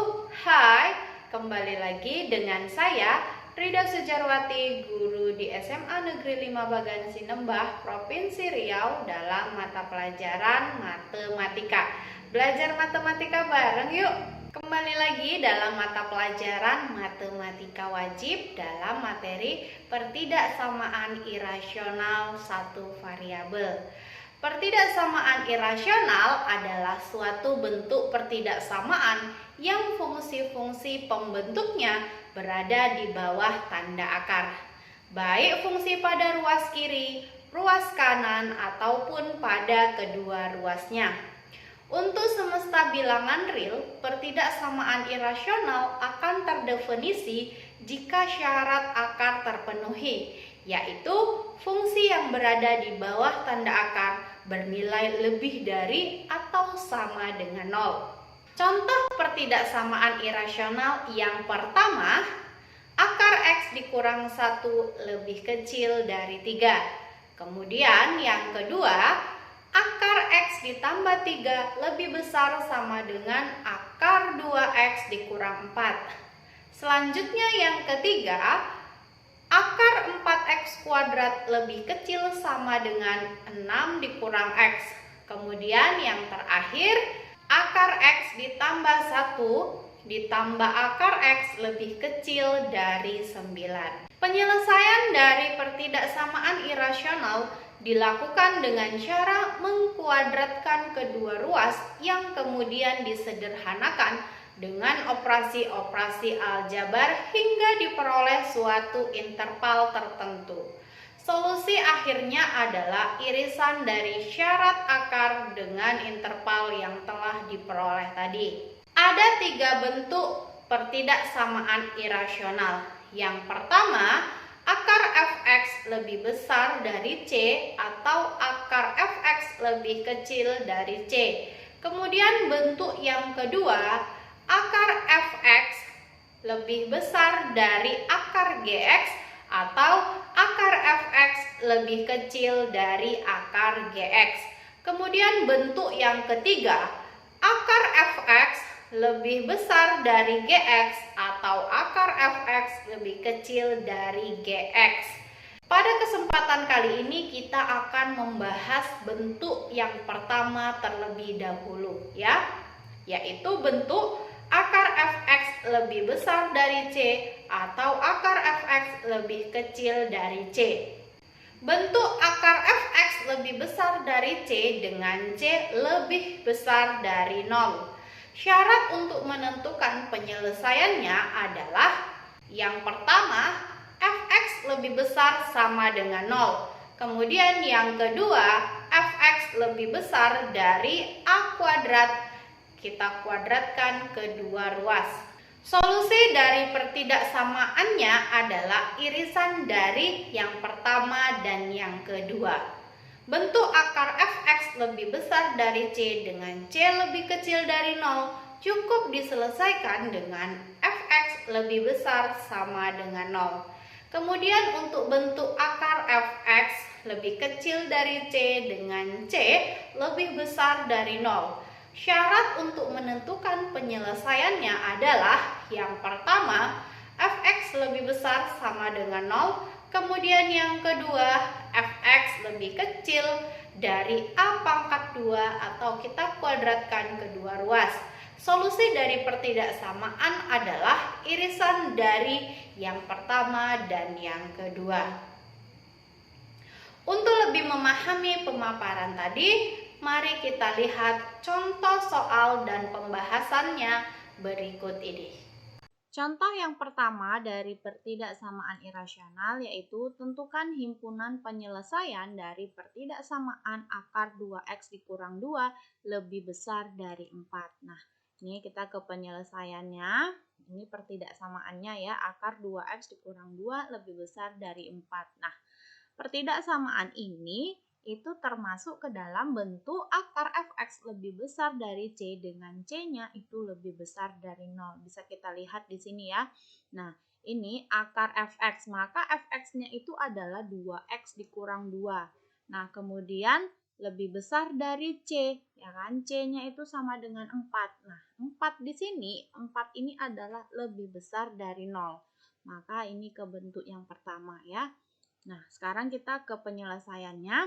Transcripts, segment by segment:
Hai, kembali lagi dengan saya Rida Sujarwati, guru di SMA Negeri 5 Bagan Sinembah, Provinsi Riau dalam mata pelajaran matematika. Belajar matematika bareng yuk. Kembali lagi dalam mata pelajaran matematika wajib dalam materi pertidaksamaan irasional satu variabel. Pertidaksamaan irasional adalah suatu bentuk pertidaksamaan yang fungsi-fungsi pembentuknya berada di bawah tanda akar, baik fungsi pada ruas kiri, ruas kanan, ataupun pada kedua ruasnya. Untuk semesta bilangan real, pertidaksamaan irasional akan terdefinisi jika syarat akar terpenuhi, yaitu fungsi yang berada di bawah tanda akar bernilai lebih dari atau sama dengan 0. Contoh pertidaksamaan irasional yang pertama, akar X dikurang 1 lebih kecil dari 3. Kemudian yang kedua, akar X ditambah 3 lebih besar sama dengan akar 2X dikurang 4. Selanjutnya yang ketiga, akar 4X kuadrat lebih kecil sama dengan 6 dikurang X. Kemudian yang terakhir, akar X ditambah 1 ditambah akar X lebih kecil dari 9. Penyelesaian dari pertidaksamaan irasional dilakukan dengan cara mengkuadratkan kedua ruas yang kemudian disederhanakan dengan operasi-operasi aljabar hingga diperoleh suatu interval tertentu. Solusi akhirnya adalah irisan dari syarat akar dengan interval yang telah diperoleh tadi. Ada 3 bentuk pertidaksamaan irasional. Yang pertama, akar fx lebih besar dari c atau akar fx lebih kecil dari c. Kemudian bentuk yang kedua, akar fx lebih besar dari akar gx atau akar fx lebih kecil dari akar gx. Kemudian bentuk yang ketiga, akar fx lebih besar dari gx atau akar fx lebih kecil dari gx. Pada kesempatan kali ini kita akan membahas bentuk yang pertama terlebih dahulu ya, yaitu bentuk akar fx lebih besar dari c atau akar fx lebih kecil dari c. Bentuk akar fx lebih besar dari c dengan c lebih besar dari 0. Syarat untuk menentukan penyelesaiannya adalah yang pertama, fx lebih besar sama dengan 0. Kemudian yang kedua, fx lebih besar dari a kuadrat. Kita kuadratkan kedua ruas. Solusi dari pertidaksamaannya adalah irisan dari yang pertama dan yang kedua. Bentuk akar fx lebih besar dari c dengan c lebih kecil dari 0 cukup diselesaikan dengan fx lebih besar sama dengan 0. Kemudian untuk bentuk akar fx lebih kecil dari c dengan c lebih besar dari 0. Syarat untuk menentukan penyelesaiannya adalah yang pertama, fx lebih besar sama dengan 0. Kemudian yang kedua, fx lebih kecil dari a pangkat 2 atau kita kuadratkan kedua ruas. Solusi dari pertidaksamaan adalah irisan dari yang pertama dan yang kedua. Untuk lebih memahami pemaparan tadi, mari kita lihat contoh soal dan pembahasannya berikut ini. Contoh yang pertama dari pertidaksamaan irasional yaitu tentukan himpunan penyelesaian dari pertidaksamaan akar 2x dikurang 2 lebih besar dari 4. Nah, ini kita ke penyelesaiannya. Ini pertidaksamaannya ya, akar 2x dikurang 2 lebih besar dari 4. Nah, pertidaksamaan ini itu termasuk ke dalam bentuk akar fx lebih besar dari c dengan c-nya itu lebih besar dari 0. Bisa kita lihat di sini ya. Nah, ini akar fx, maka fx-nya itu adalah 2x dikurang 2. Nah, kemudian lebih besar dari C, ya kan? C-nya itu sama dengan 4. Nah, 4 di sini, 4 ini adalah lebih besar dari 0. Maka ini ke bentuk yang pertama ya. Nah, sekarang kita ke penyelesaiannya.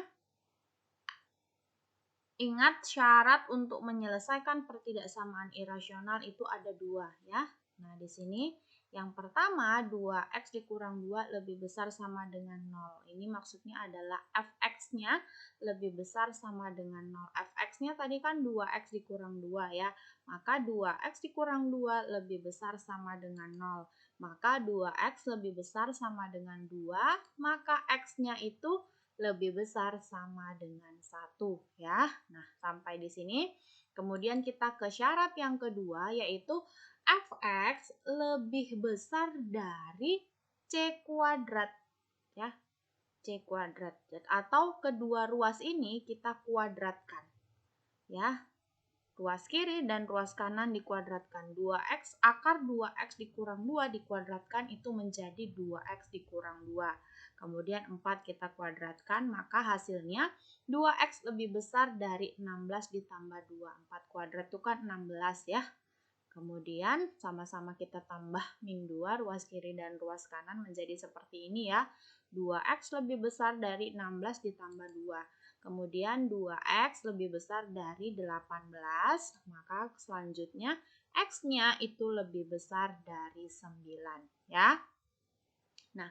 Ingat syarat untuk menyelesaikan pertidaksamaan irasional itu ada 2 ya. Nah, di sini yang pertama 2x dikurang 2 lebih besar sama dengan 0. Ini maksudnya adalah fx-nya lebih besar sama dengan 0. Fx-nya tadi kan 2x dikurang 2 ya. Maka 2x dikurang 2 lebih besar sama dengan 0. Maka 2x lebih besar sama dengan 2, maka x-nya itu lebih besar sama dengan 1 ya. Nah, sampai di sini. Kemudian kita ke syarat yang kedua yaitu fx lebih besar dari c kuadrat ya. C kuadrat atau kedua ruas ini kita kuadratkan ya. Ruas kiri dan ruas kanan dikuadratkan. 2x akar 2x dikurang 2 dikuadratkan itu menjadi 2x dikurang 2. Kemudian 4 kita kuadratkan, maka hasilnya 2x lebih besar dari 16 ditambah 2. 4 kuadrat itu kan 16 ya. Kemudian sama-sama kita tambah min 2, ruas kiri dan ruas kanan menjadi seperti ini ya. 2x lebih besar dari 16 ditambah 2. Kemudian 2x lebih besar dari 18, maka selanjutnya x-nya itu lebih besar dari 9 ya. Nah,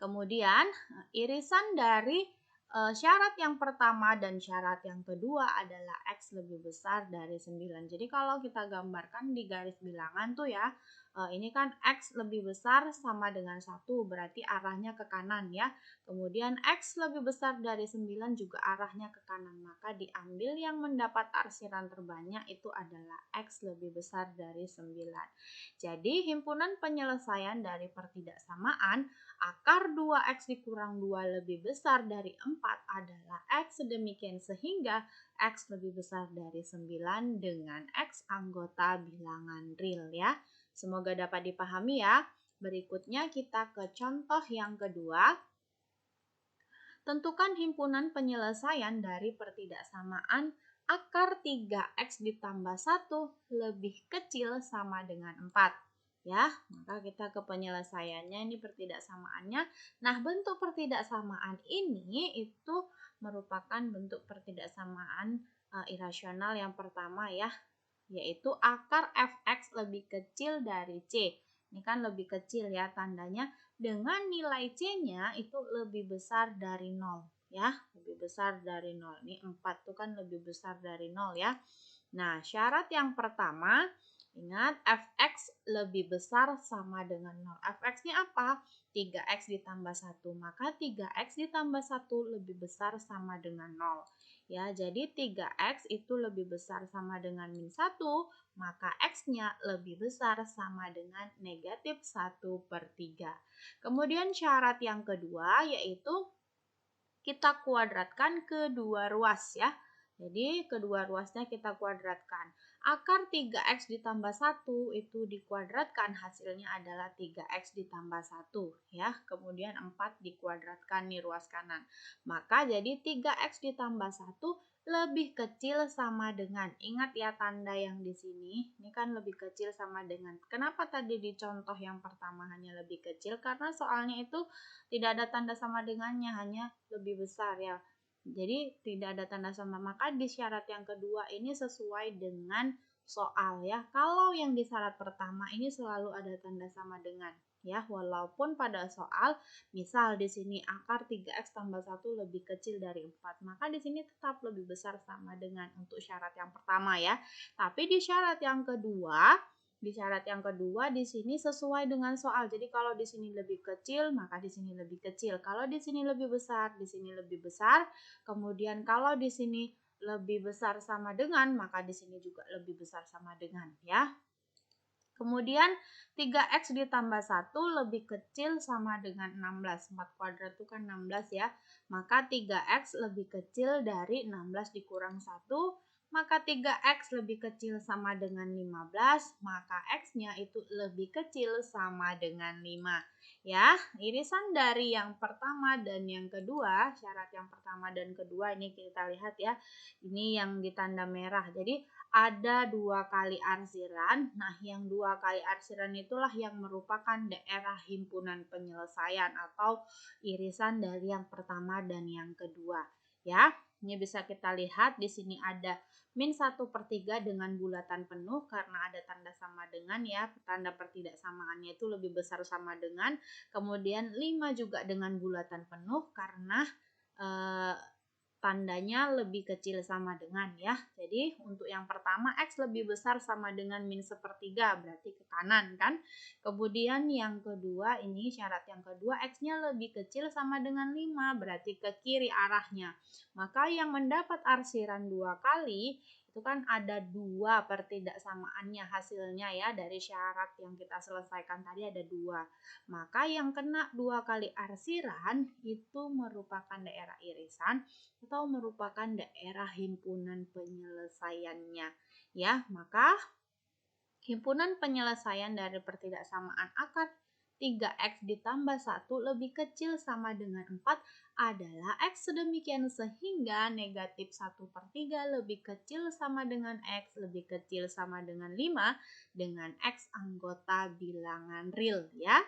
kemudian irisan dari syarat yang pertama dan syarat yang kedua adalah X lebih besar dari 9. Jadi kalau kita gambarkan di garis bilangan tuh ya, ini kan X lebih besar sama dengan 1, berarti arahnya ke kanan ya. Kemudian X lebih besar dari 9 juga arahnya ke kanan. Maka diambil yang mendapat arsiran terbanyak itu adalah X lebih besar dari 9. Jadi himpunan penyelesaian dari pertidaksamaan akar 2x dikurang 2 lebih besar dari 4 adalah x sedemikian sehingga x lebih besar dari 9 dengan x anggota bilangan real ya. Semoga dapat dipahami ya. Berikutnya kita ke contoh yang kedua. Tentukan himpunan penyelesaian dari pertidaksamaan akar 3x ditambah 1 lebih kecil sama dengan 4. Ya, maka kita ke penyelesaiannya, ini pertidaksamaannya. Nah, bentuk pertidaksamaan ini itu merupakan bentuk pertidaksamaan irasional yang pertama ya, yaitu akar fx lebih kecil dari c. Ini kan lebih kecil ya tandanya, dengan nilai c-nya itu lebih besar dari 0 ya, lebih besar dari 0. Ini 4 itu kan lebih besar dari 0 ya. Nah, syarat yang pertama, ingat fx lebih besar sama dengan 0. Fx-nya apa? 3x ditambah 1. Maka 3x ditambah 1 lebih besar sama dengan 0. Ya, jadi 3x itu lebih besar sama dengan min 1, maka x-nya lebih besar sama dengan negatif 1/3. Kemudian syarat yang kedua yaitu kita kuadratkan kedua ruas ya. Jadi kedua ruasnya kita kuadratkan. Akar 3x ditambah 1 itu dikuadratkan, hasilnya adalah 3x ditambah 1 ya. Kemudian 4 dikuadratkan nih ruas kanan. Maka jadi 3x ditambah 1 lebih kecil sama dengan, ingat ya tanda yang di sini, ini kan lebih kecil sama dengan. Kenapa tadi di contoh yang pertama hanya lebih kecil? Karena soalnya itu tidak ada tanda sama dengannya, hanya lebih besar ya. Jadi tidak ada tanda sama, maka di syarat yang kedua ini sesuai dengan soal ya. Kalau yang di syarat pertama ini selalu ada tanda sama dengan ya, walaupun pada soal misal di sini akar 3x tambah 1 lebih kecil dari 4, maka di sini tetap lebih besar sama dengan untuk syarat yang pertama ya. Tapi di syarat yang kedua, di sini sesuai dengan soal. Jadi kalau di sini lebih kecil, maka di sini lebih kecil. Kalau di sini lebih besar, di sini lebih besar. Kemudian kalau di sini lebih besar sama dengan, maka di sini juga lebih besar sama dengan ya. Kemudian 3x ditambah 1 lebih kecil sama dengan 16. 4 kuadrat itu kan 16 ya. Maka 3x lebih kecil dari 16 dikurang 1. maka 3x lebih kecil sama dengan 15, maka x-nya itu lebih kecil sama dengan 5. Ya, irisan dari yang pertama dan yang kedua, syarat yang pertama dan kedua ini kita lihat ya. Ini yang ditanda merah. Jadi ada 2 kali arsiran. Nah, yang 2 kali arsiran itulah yang merupakan daerah himpunan penyelesaian atau irisan dari yang pertama dan yang kedua. Ya, ini bisa kita lihat di sini ada min 1/3 dengan bulatan penuh karena ada tanda sama dengan ya, tanda pertidaksamaannya itu lebih besar sama dengan. Kemudian 5 juga dengan bulatan penuh karena tandanya lebih kecil sama dengan ya. Jadi untuk yang pertama x lebih besar sama dengan min 1/3 berarti ke kanan kan. Kemudian yang kedua ini syarat yang kedua x-nya lebih kecil sama dengan 5 berarti ke kiri arahnya. Maka yang mendapat arsiran 2 kali itu kan ada 2 pertidaksamaannya hasilnya ya, dari syarat yang kita selesaikan tadi ada 2. Maka yang kena 2 kali arsiran itu merupakan daerah irisan atau merupakan daerah himpunan penyelesaiannya. Ya, maka himpunan penyelesaian dari pertidaksamaan akar 3x ditambah 1 lebih kecil sama dengan 4 adalah x sedemikian sehingga negatif 1/3 lebih kecil sama dengan x lebih kecil sama dengan 5 dengan x anggota bilangan real ya.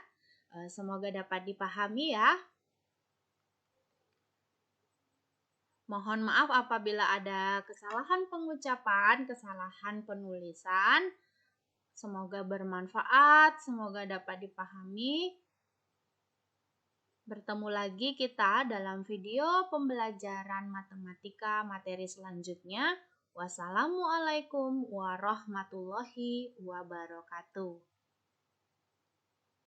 Semoga dapat dipahami ya. Mohon maaf apabila ada kesalahan pengucapan, kesalahan penulisan. Semoga bermanfaat, semoga dapat dipahami. Bertemu lagi kita dalam video pembelajaran matematika materi selanjutnya. Wassalamualaikum warahmatullahi wabarakatuh.